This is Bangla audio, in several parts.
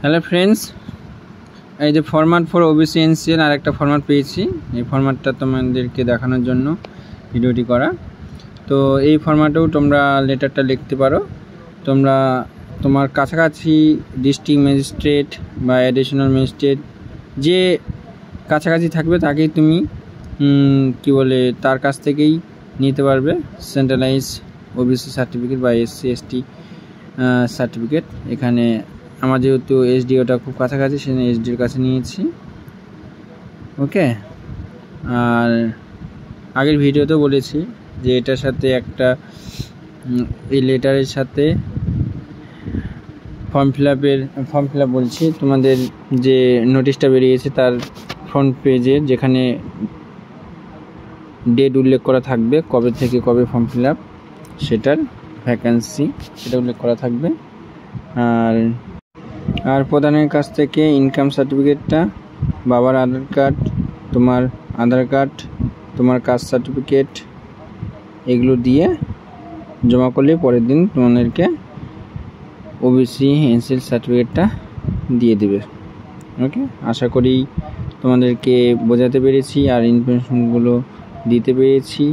হ্যালো ফ্রেন্ডস, এই যে ফরম্যাট ফর ওবিসি এনসিএল আর একটা ফরম্যাট পেয়েছি। এই ফরম্যাটটা তোমাদেরকে দেখানোর জন্য ভিডিওটি করা। তো এই ফরম্যাটেও তোমরা লেটারটা লিখতে পারো। তোমরা তোমার কাছাকাছি ডিস্ট্রিক্ট ম্যাজিস্ট্রেট বা অ্যাডিশনাল ম্যাজিস্ট্রেট যে কাছাকাছি থাকবে তাকেই তুমি তার কাছ থেকেই নিতে পারবে সেন্ট্রালাইজ ওবিসি সার্টিফিকেট বা এসসি এসটি সার্টিফিকেট। এখানে আমার যেহেতু এসডিওটা খুব কাছাকাছি সেজন্য এসডিওর কাছে নিয়েছি। ওকে, আর আগের ভিডিওতেও বলেছি যে এটার সাথে একটা এই লেটারের সাথে ফর্ম ফিল আপ বলছি, তোমাদের যে নোটিশটা বেরিয়েছে তার ফ্রন্ট পেজে যেখানে ডেট উল্লেখ করা থাকবে, কবে থেকে কবে ফর্ম ফিল আপ, সেটার ভ্যাকেন্সি সেটা উল্লেখ করা থাকবে। আর প্রধানের কাছ থেকে ইনকাম সার্টিফিকেটটা, বাবার আধার কার্ড, তোমার আধার কার্ড, তোমার কাস্ট সার্টিফিকেট এগুলো দিয়ে জমা করলে পরের দিন তোমাদেরকে ওবিসি এনসিএল সার্টিফিকেটটা দিয়ে দেবে। ওকে, আশা করি তোমাদেরকে বোঝাতে পেরেছি আর ইনফরমেশনগুলো দিতে পেরেছি।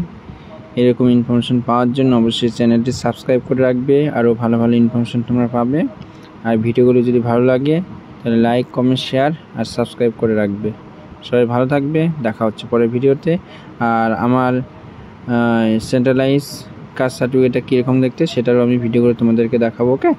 এরকম ইনফরমেশন পাওয়ার জন্য অবশ্যই চ্যানেলটি সাবস্ক্রাইব করে রাখবে, আরও ভালো ভালো ইনফরমেশন তোমরা পাবে। আর ভিডিওগুলো যদি ভালো লাগে তাহলে লাইক, কমেন্ট, শেয়ার আর সাবস্ক্রাইব করে রাখবে। সবাই ভালো থাকবে, দেখা হচ্ছে পরের ভিডিওতে। আর আমার সেন্ট্রালাইজ কাস্ট সার্টিফিকেটটা কীরকম দেখতে সেটারও আমি ভিডিও করে তোমাদেরকে দেখাবো। ওকে।